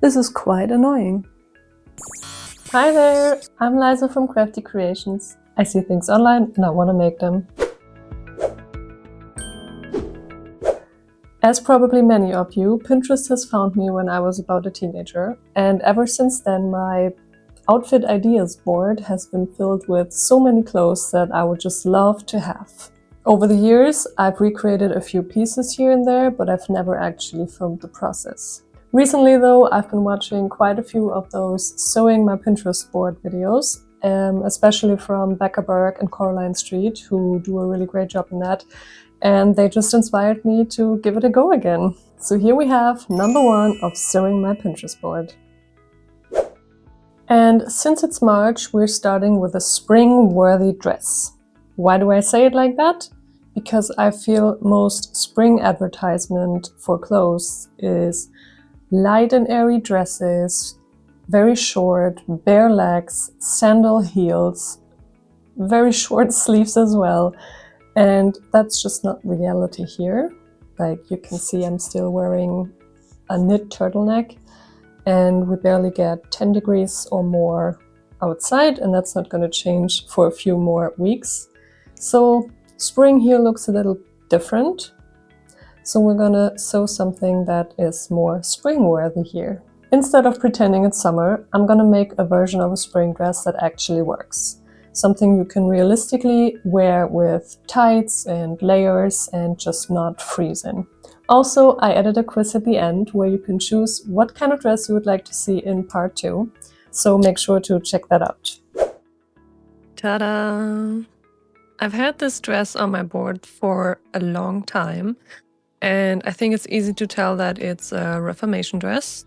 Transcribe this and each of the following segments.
This is quite annoying. Hi there, I'm Liza from Crafty Creations. I see things online and I want to make them. As probably many of you, Pinterest has found me when I was about a teenager, and ever since then my outfit ideas board has been filled with so many clothes that I would just love to have. Over the years, I've recreated a few pieces here and there, but I've never actually filmed the process. Recently though, I've been watching quite a few of those sewing my Pinterest board videos, especially from Becca Burke and Coraline Street, who do a really great job in that. And they just inspired me to give it a go again. So here we have number 1 of sewing my Pinterest board. And since it's March, we're starting with a spring-worthy dress. Why do I say it like that? Because I feel most spring advertisement for clothes is light and airy dresses, very short, bare legs, sandal heels, very short sleeves as well. And that's just not reality here. Like you can see, I'm still wearing a knit turtleneck and we barely get 10 degrees or more outside, and that's not going to change for a few more weeks. So spring here looks a little different. So we're going to sew something that is more spring-worthy here. Instead of pretending it's summer, I'm going to make a version of a spring dress that actually works. Something you can realistically wear with tights and layers and just not freeze in. Also, I added a quiz at the end where you can choose what kind of dress you would like to see in part 2. So make sure to check that out. Ta-da! I've had this dress on my board for a long time, and I think it's easy to tell that it's a Reformation dress.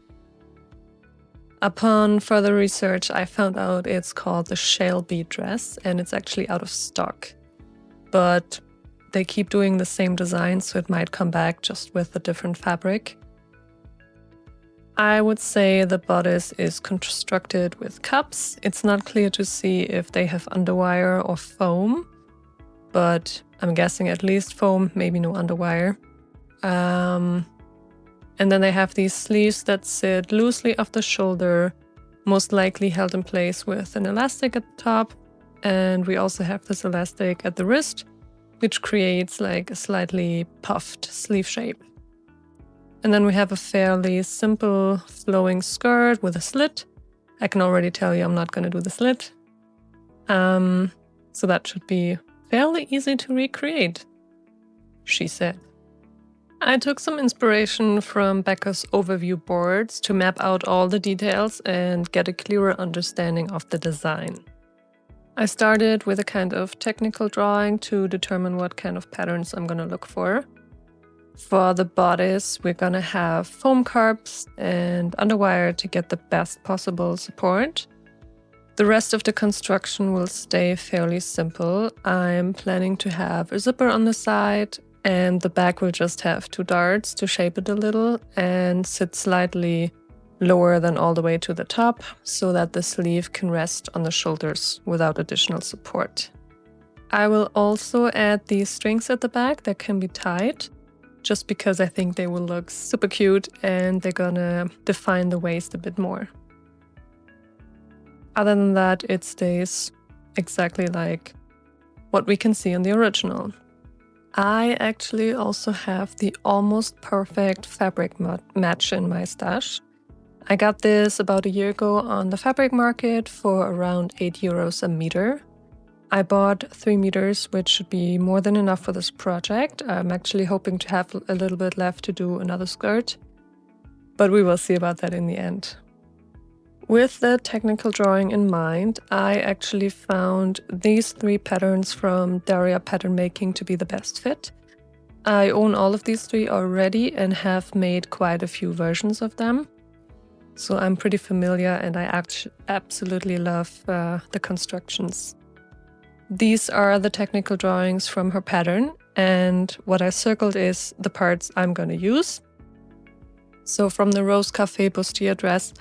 Upon further research, I found out it's called the shale bead dress, and it's actually out of stock. But they keep doing the same design, so it might come back just with a different fabric. I would say the bodice is constructed with cups. It's not clear to see if they have underwire or foam, but I'm guessing at least foam, maybe no underwire. And then they have these sleeves that sit loosely off the shoulder, most likely held in place with an elastic at the top. And we also have this elastic at the wrist, which creates like a slightly puffed sleeve shape. And then we have a fairly simple flowing skirt with a slit. I can already tell you I'm not going to do the slit. So that should be fairly easy to recreate, she said. I took some inspiration from Becca's overview boards to map out all the details and get a clearer understanding of the design. I started with a kind of technical drawing to determine what kind of patterns I'm going to look for. For the bodice, we're going to have foam cups and underwire to get the best possible support. The rest of the construction will stay fairly simple. I'm planning to have a zipper on the side, and the back will just have 2 darts to shape it a little and sit slightly lower than all the way to the top so that the sleeve can rest on the shoulders without additional support. I will also add these strings at the back that can be tied, just because I think they will look super cute and they're gonna define the waist a bit more. Other than that, it stays exactly like what we can see on the original. I actually also have the almost perfect fabric match in my stash. I got this about a year ago on the fabric market for around €8 a meter. I bought 3 meters, which should be more than enough for this project. I'm actually hoping to have a little bit left to do another skirt, but we will see about that in the end. With the technical drawing in mind, I actually found these 3 patterns from Daria Pattern Making to be the best fit. I own all of these 3 already and have made quite a few versions of them. So I'm pretty familiar and I absolutely love the constructions. These are the technical drawings from her pattern, and what I circled is the parts I'm going to use. So from the Rose Cafe Bustier dress,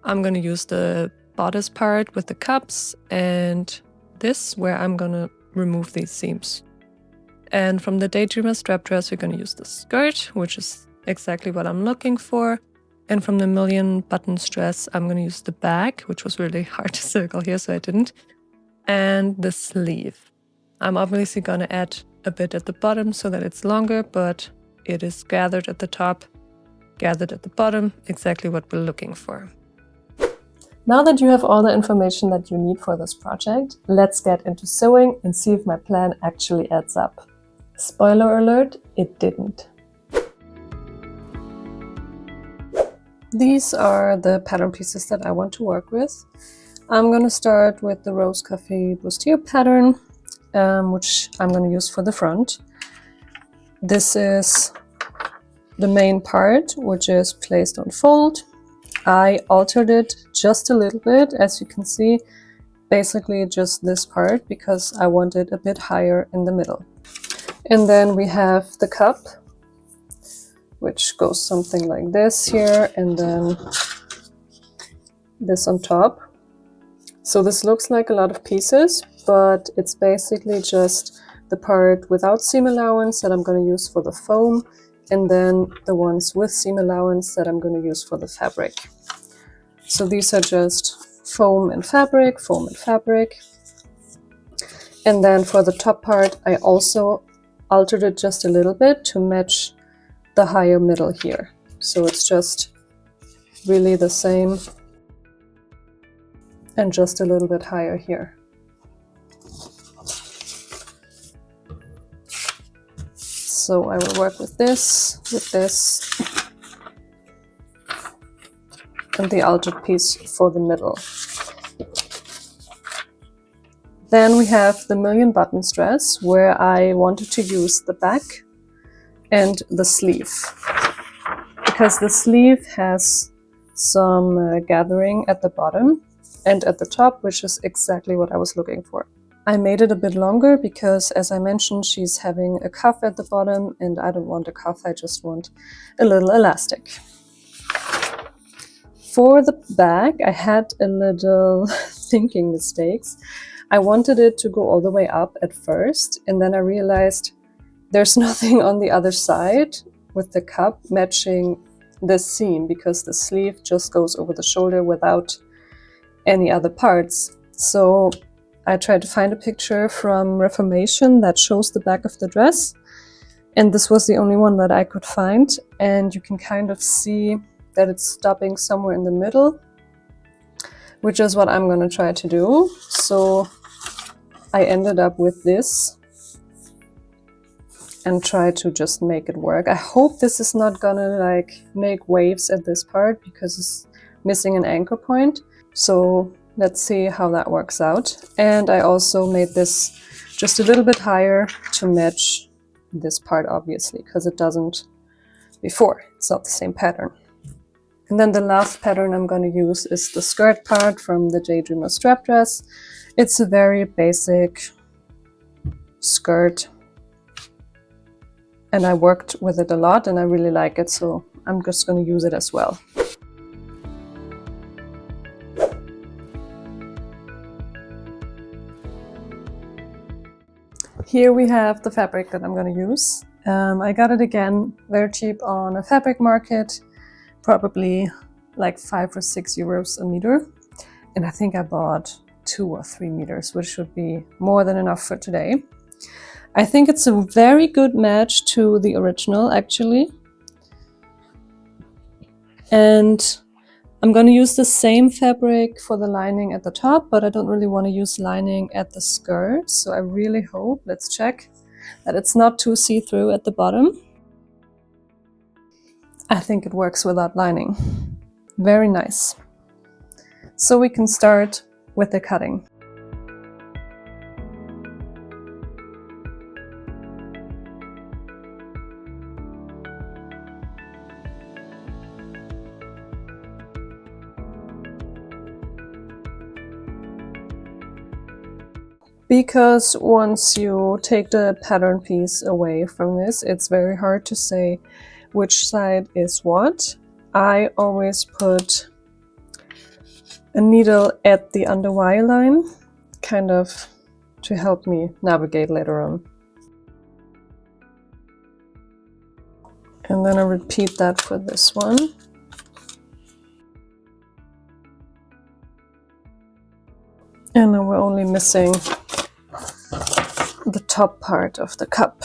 I'm going to use the bodice part with the cups and this where I'm going to remove these seams. And from the Daydreamer strap dress, we're going to use the skirt, which is exactly what I'm looking for. And from the million buttons dress, I'm going to use the back, which was really hard to circle here, so I didn't, and the sleeve. I'm obviously going to add a bit at the bottom so that it's longer, but it is gathered at the top, gathered at the bottom, exactly what we're looking for. Now that you have all the information that you need for this project, let's get into sewing and see if my plan actually adds up. Spoiler alert, it didn't. These are the pattern pieces that I want to work with. I'm going to start with the Rose Coffee Bustier pattern, which I'm going to use for the front. This is the main part, which is placed on fold. I altered it just a little bit, as you can see, basically just this part, because I want it a bit higher in the middle. And then we have the cup, which goes something like this here, and then this on top. So this looks like a lot of pieces, but it's basically just the part without seam allowance that I'm going to use for the foam, and then the ones with seam allowance that I'm going to use for the fabric. So these are just foam and fabric, foam and fabric. And then for the top part, I also altered it just a little bit to match the higher middle here. So it's just really the same and just a little bit higher here. So I will work with this, and the altered piece for the middle. Then we have the million buttons dress, where I wanted to use the back and the sleeve, because the sleeve has some gathering at the bottom and at the top, which is exactly what I was looking for. I made it a bit longer because, as I mentioned, she's having a cuff at the bottom, and I don't want a cuff, I just want a little elastic. For the back, I had a little thinking mistakes. I wanted it to go all the way up at first, and then I realized there's nothing on the other side with the cup matching this seam, because the sleeve just goes over the shoulder without any other parts. So I tried to find a picture from Reformation that shows the back of the dress, and this was the only one that I could find, and you can kind of see that it's stopping somewhere in the middle, which is what I'm going to try to do. So I ended up with this and try to just make it work. I hope this is not gonna like make waves at this part, because it's missing an anchor point. So let's see how that works out. And I also made this just a little bit higher to match this part, obviously, because it doesn't before. It's not the same pattern. And then the last pattern I'm going to use is the skirt part from the Daydreamer strap dress. It's a very basic skirt, and I worked with it a lot and I really like it, so I'm just going to use it as well. Here we have the fabric that I'm going to use. I got it again very cheap on a fabric market, probably like 5 or 6 euros a meter. And I think I bought 2 or 3 meters, which should be more than enough for today. I think it's a very good match to the original, actually. And I'm going to use the same fabric for the lining at the top, but I don't really want to use lining at the skirt. So I really hope, let's check, that it's not too see-through at the bottom. I think it works without lining. Very nice. So we can start with the cutting. Because once you take the pattern piece away from this, it's very hard to say which side is what. I always put a needle at the underwire line, kind of to help me navigate later on. And then I repeat that for this one. And now we're only missing the top part of the cup.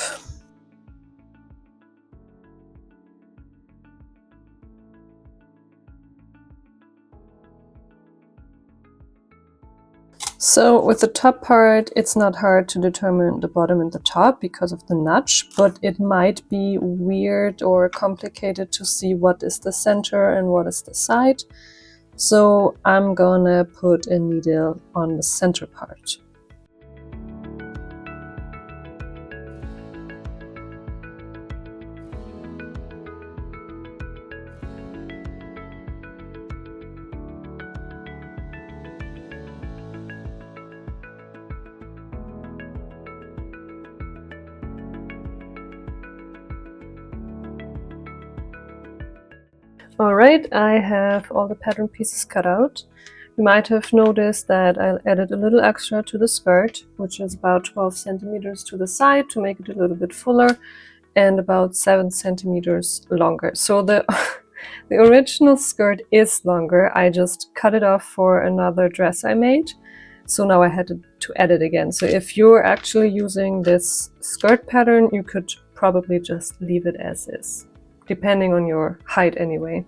So with the top part, it's not hard to determine the bottom and the top because of the notch, but it might be weird or complicated to see what is the center and what is the side. So I'm gonna put a needle on the center part. Alright, I have all the pattern pieces cut out. You might have noticed that I added a little extra to the skirt, which is about 12 centimeters to the side to make it a little bit fuller, and about 7 centimeters longer. So the original skirt is longer. I just cut it off for another dress I made. So now I had to add it again. So if you're actually using this skirt pattern, you could probably just leave it as is, depending on your height anyway.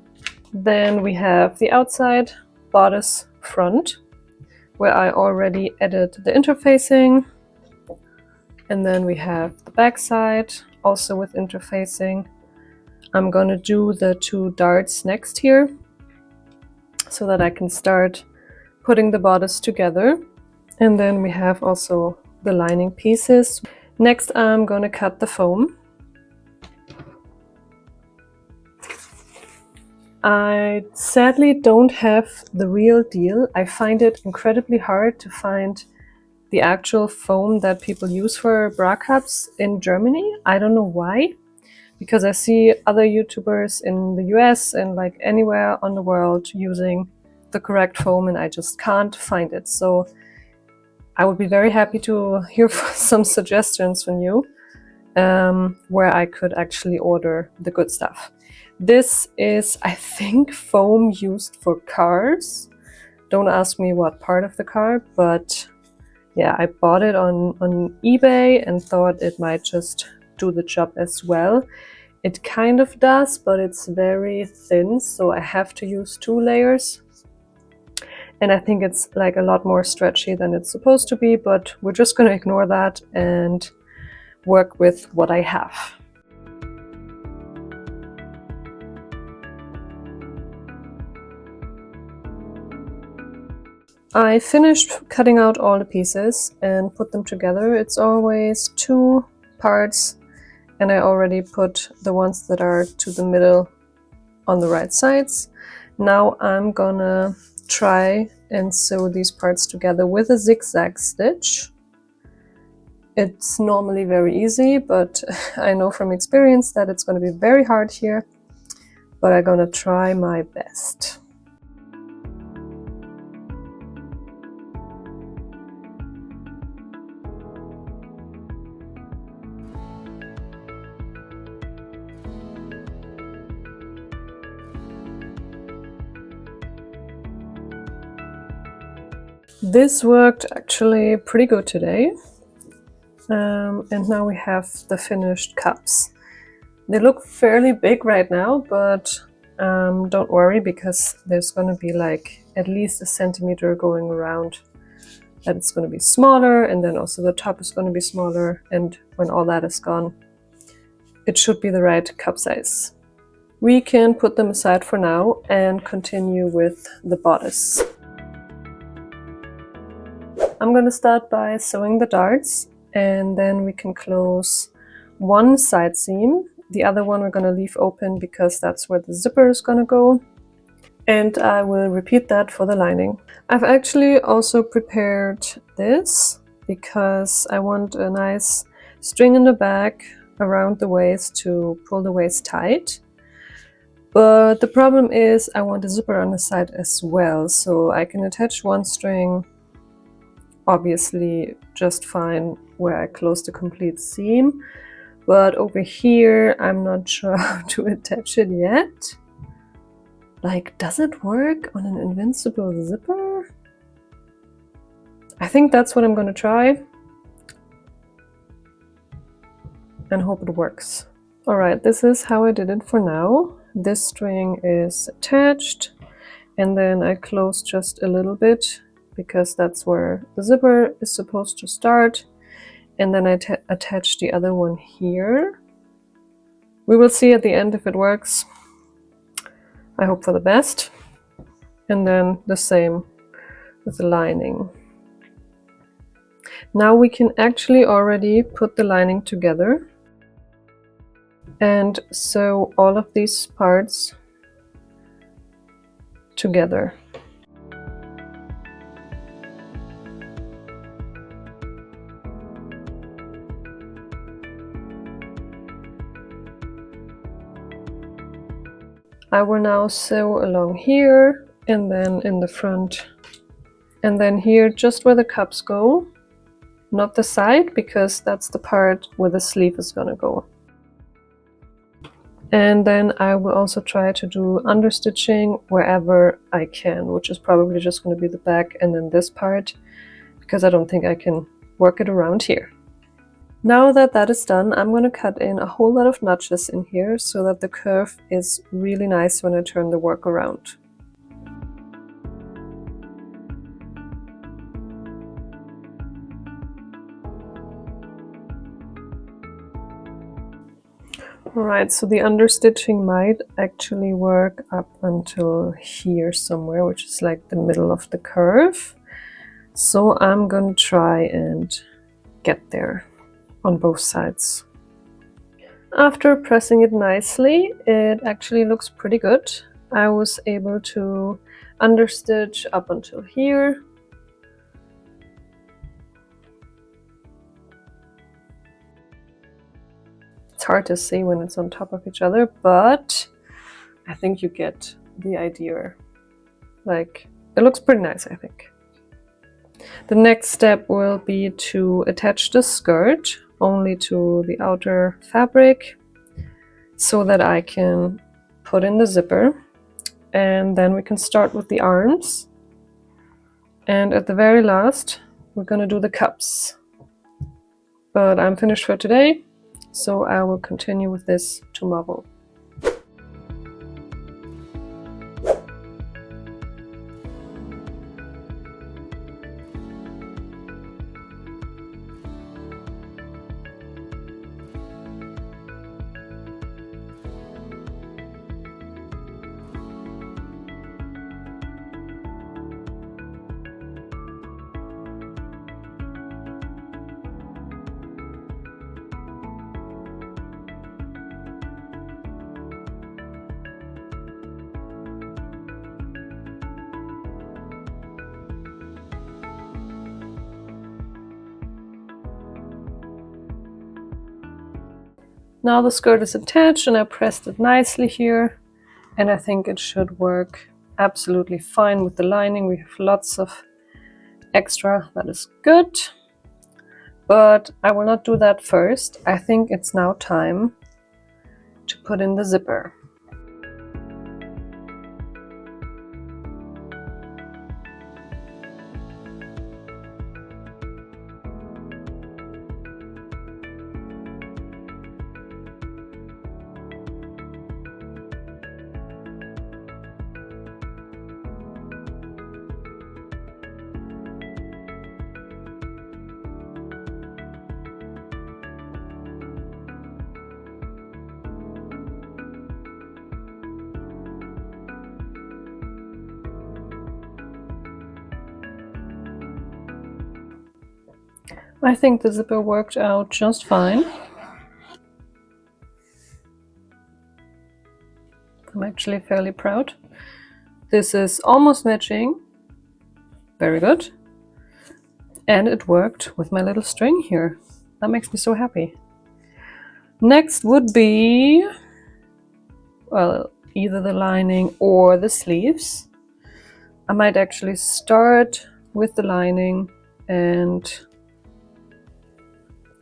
Then we have the outside bodice front, where I already added the interfacing. And then we have the back side, also with interfacing. I'm gonna do the 2 darts next here, so that I can start putting the bodice together. And then we have also the lining pieces. Next, I'm gonna cut the foam. I sadly don't have the real deal. I find it incredibly hard to find the actual foam that people use for bra cups in Germany. I don't know why, because I see other YouTubers in the US and like anywhere on the world using the correct foam, and I just can't find it. So I would be very happy to hear some suggestions from you where I could actually order the good stuff. This is, I think, foam used for cars. Don't ask me what part of the car, but yeah, I bought it on eBay and thought it might just do the job as well. It kind of does, but it's very thin, so I have to use 2 layers. And I think it's like a lot more stretchy than it's supposed to be, but we're just gonna ignore that and work with what I have. I finished cutting out all the pieces and put them together. It's always 2 parts, and I already put the ones that are to the middle on the right sides. Now I'm gonna try and sew these parts together with a zigzag stitch. It's normally very easy, but I know from experience that it's going to be very hard here, but I'm gonna try my best. This worked actually pretty good today. And now we have the finished cups. They look fairly big right now, but don't worry, because there's going to be like at least 1 centimeter going around. That it's going to be smaller, and then also the top is going to be smaller, and when all that is gone, it should be the right cup size. We can put them aside for now and continue with the bodice. I'm going to start by sewing the darts, and then we can close one side seam. The other one we're going to leave open because that's where the zipper is going to go. And I will repeat that for the lining. I've actually also prepared this because I want a nice string in the back around the waist to pull the waist tight. But the problem is I want a zipper on the side as well, so I can attach one string obviously just fine where I close the complete seam, but over here I'm not sure how to attach it yet. Like, does it work on an invincible zipper? I think that's what I'm going to try and hope it works. Alright, this is how I did it for now. This string is attached, and then I close just a little bit because that's where the zipper is supposed to start, and then I attach the other one here. We will see at the end if it works. I hope for the best. And then the same with the lining. Now we can actually already put the lining together and sew all of these parts together. I will now sew along here and then in the front, and then here just where the cups go, not the side, because that's the part where the sleeve is gonna go. And then I will also try to do understitching wherever I can, which is probably just going to be the back and then this part, because I don't think I can work it around here. Now that that is done, I'm going to cut in a whole lot of notches in here so that the curve is really nice when I turn the work around. Alright, so the understitching might actually work up until here somewhere, which is like the middle of the curve. So I'm going to try and get there on both sides. After pressing it nicely, it actually looks pretty good. I was able to understitch up until here. It's hard to see when it's on top of each other, but I think you get the idea. Like, it looks pretty nice, I think. The next step will be to attach the skirt only to the outer fabric so that I can put in the zipper, and then we can start with the arms, and at the very last we're gonna do the cups. But I'm finished for today, so I will continue with this tomorrow. Now the skirt is attached and I pressed it nicely here, and I think it should work absolutely fine with the lining. We have lots of extra, that is good. But I will not do that first. I think it's now time to put in the zipper. I think the zipper worked out just fine. I'm actually fairly proud. This is almost matching. Very good. And it worked with my little string here. That makes me so happy. Next would be, well, either the lining or the sleeves. I might actually start with the lining and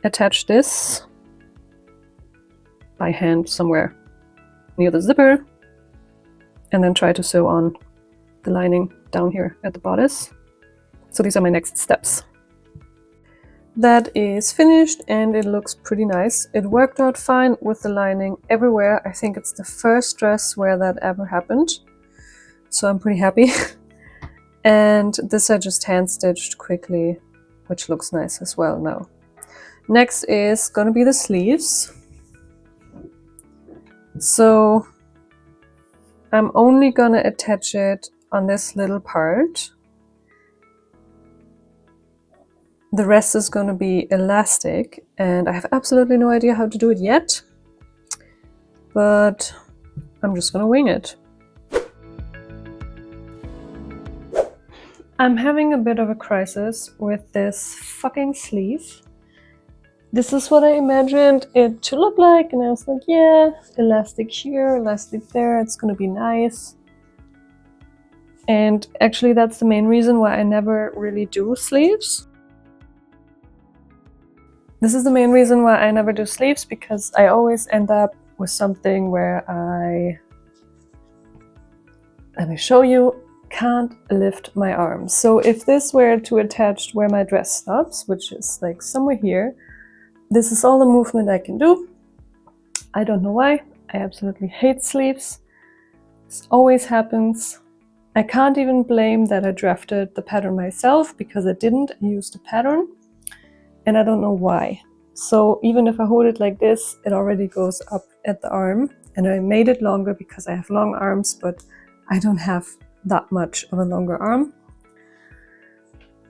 attach this by hand somewhere near the zipper, and then try to sew on the lining down here at the bodice. So these are my next steps. That is finished and it looks pretty nice. It worked out fine with the lining everywhere. I think it's the first dress where that ever happened. So I'm pretty happy. And this I just hand stitched quickly, which looks nice as well now. Next is gonna be the sleeves. So I'm only gonna attach it on this little part. The rest is gonna be elastic and I have absolutely no idea how to do it yet, but I'm just gonna wing it. I'm having a bit of a crisis with this fucking sleeve. This is what I imagined it to look like, and I was like, yeah, elastic here, elastic there, it's gonna be nice. And actually that's the main reason why I never really do sleeves. This is the main reason why I never do sleeves, because I always end up with something where let me show you, can't lift my arms. So if this were to attach where my dress stops, which is like somewhere here, this is all the movement I can do. I don't know why. I absolutely hate sleeves. This always happens. I can't even blame that I drafted the pattern myself, because I didn't. I used a pattern and I don't know why. So even if I hold it like this, it already goes up at the arm, and I made it longer because I have long arms, but I don't have that much of a longer arm.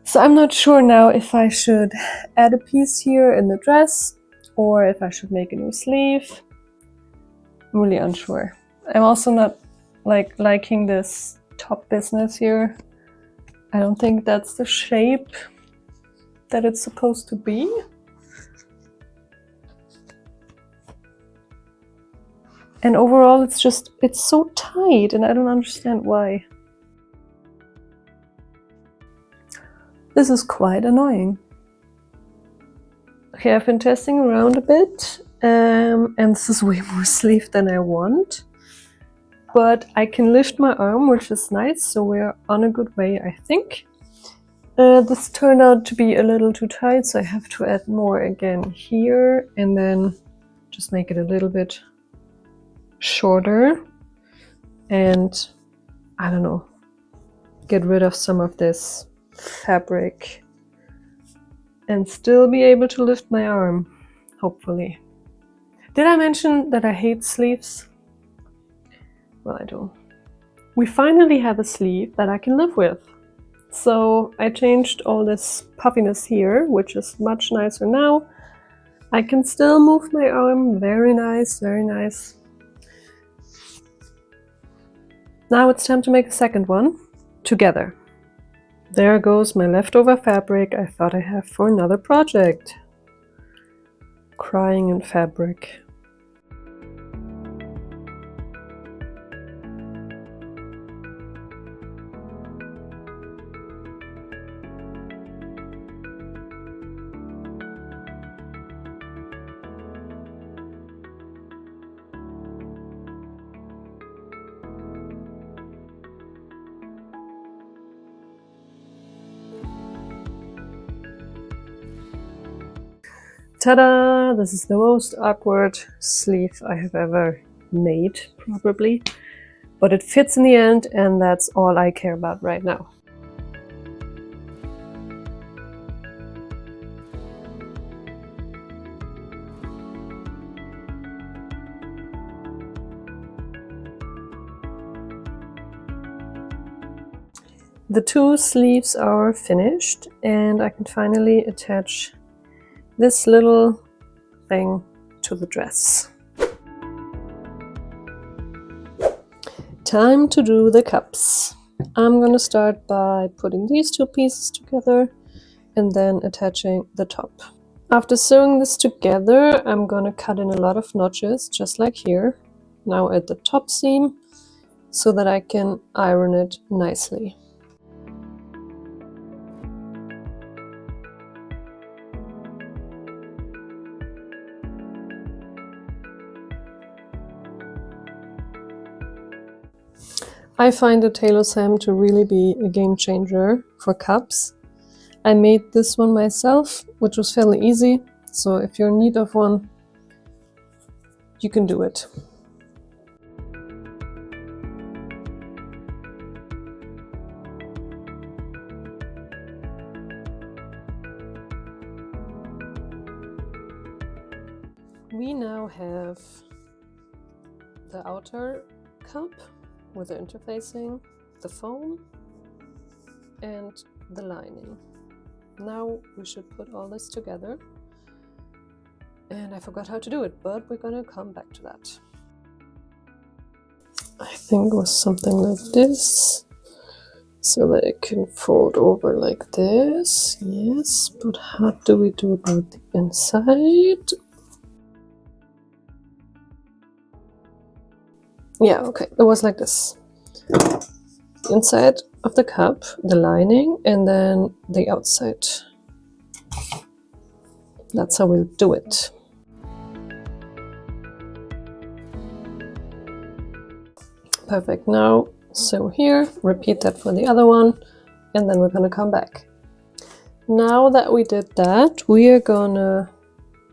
So I'm not sure now if I should add a piece here in the dress or if I should make a new sleeve. I'm really unsure. I'm also not liking this top business here. I don't think that's the shape that it's supposed to be. And overall it's so tight and I don't understand why. This is quite annoying. Okay, I've been testing around a bit, and this is way more sleeve than I want. But I can lift my arm, which is nice, so we're on a good way, I think. This turned out to be a little too tight, so I have to add more again here, and then just make it a little bit shorter. And, I don't know, get rid of some of this fabric and still be able to lift my arm, hopefully. Did I mention that I hate sleeves? Well, I do. We finally have a sleeve that I can live with. So I changed all this puffiness here, which is much nicer now. I can still move my arm, very nice, very nice. Now it's time to make a second one together. There goes my leftover fabric I thought I have for another project. Crying in fabric. Ta-da! This is the most awkward sleeve I have ever made, probably. But it fits in the end, and that's all I care about right now. The two sleeves are finished, and I can finally attach this little thing to the dress. Time to do the cups. I'm gonna start by putting these two pieces together and then attaching the top. After sewing this together, I'm gonna cut in a lot of notches, just like here, now at the top seam, so that I can iron it nicely. I find the tailor's hem to really be a game changer for cups. I made this one myself, which was fairly easy. So if you're in need of one, you can do it. We now have the outer cup with the interfacing, the foam, and the lining. Now we should put all this together. And I forgot how to do it, but we're gonna come back to that. I think it was something like this, so that it can fold over like this. Yes, but how do we do about the inside? Yeah, okay, it was like this. The inside of the cup, the lining, and then the outside. That's how we'll do it. Perfect. Now, so here, repeat that for the other one, and then we're gonna come back. Now that we did that, we are gonna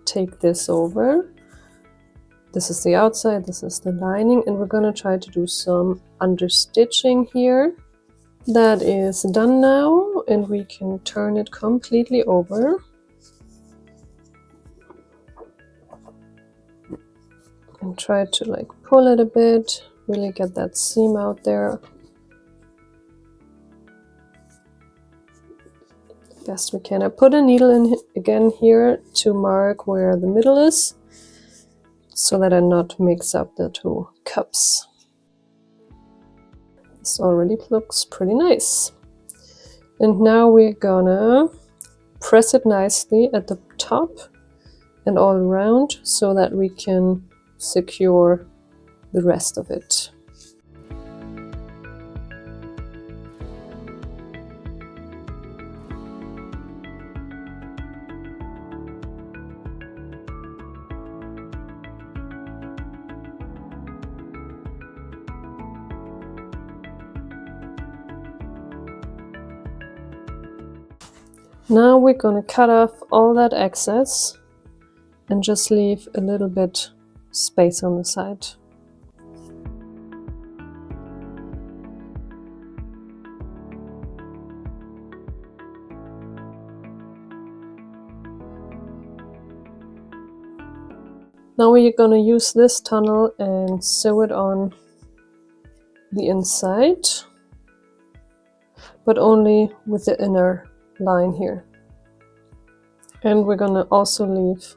take this over. This is the outside, this is the lining, and we're gonna try to do some understitching here. That is done now, and we can turn it completely over. And try to like pull it a bit, really get that seam out there. Best we can. I put a needle in again here to mark where the middle is, so that I not mix up the two cups. This already looks pretty nice. And now we're gonna press it nicely at the top and all around so that we can secure the rest of it. Now we're gonna cut off all that excess and just leave a little bit space on the side. Now we're gonna use this tunnel and sew it on the inside, but only with the inner line here. And we're gonna also leave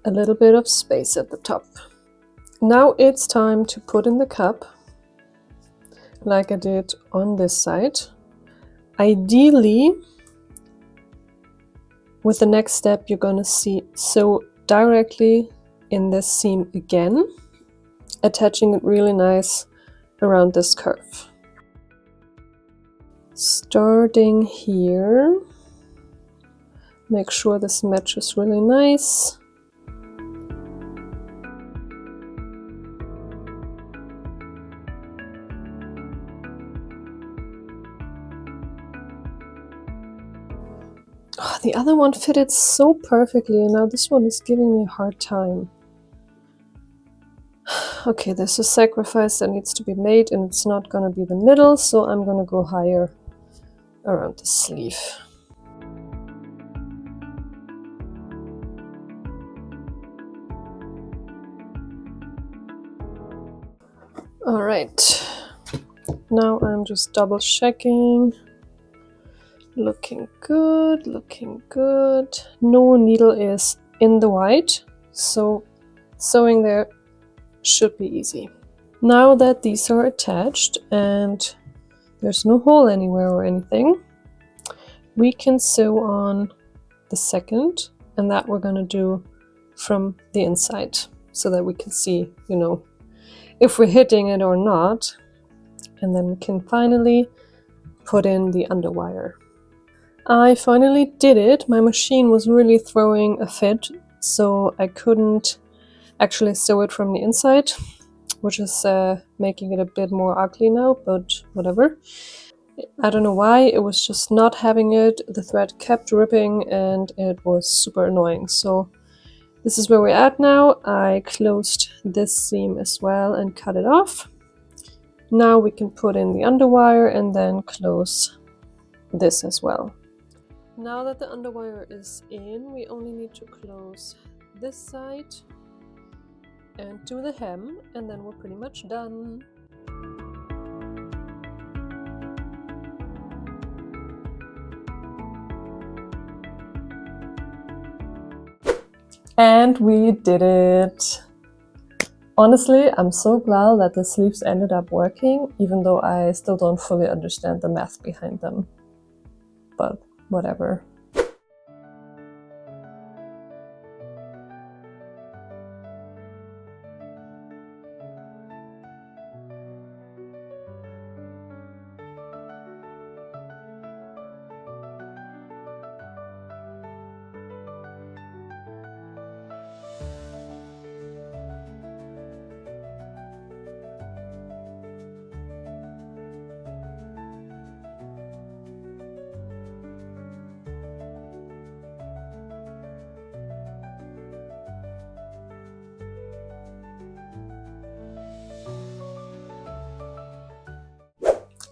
a little bit of space at the top. Now it's time to put in the cup, like I did on this side. Ideally, with the next step, you're gonna sew directly in this seam again, attaching it really nice around this curve. Starting here, make sure this matches really nice. Oh, the other one fitted so perfectly, and now this one is giving me a hard time. Okay, there's a sacrifice that needs to be made, and it's not gonna be the middle, so I'm gonna go higher around the sleeve. All right, now I'm just double checking. Looking good, looking good. No needle is in the white, so sewing there should be easy. Now that these are attached and there's no hole anywhere or anything, we can sew on the second, and that we're gonna do from the inside so that we can see, you know, if we're hitting it or not. And then we can finally put in the underwire. I finally did it. My machine was really throwing a fit, so I couldn't actually sew it from the inside, which is making it a bit more ugly now, but whatever. I don't know why, it was just not having it. The thread kept ripping and it was super annoying. So this is where we're at now. I closed this seam as well and cut it off. Now we can put in the underwire and then close this as well. Now that the underwire is in, we only need to close this side and do the hem, and then we're pretty much done. And we did it! Honestly, I'm so glad that the sleeves ended up working, even though I still don't fully understand the math behind them. But whatever.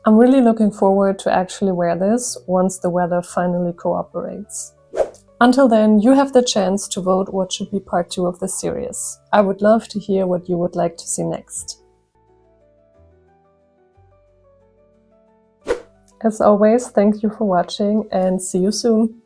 I'm really looking forward to actually wear this once the weather finally cooperates. Until then, you have the chance to vote what should be part 2 of this series. I would love to hear what you would like to see next. As always, thank you for watching and see you soon!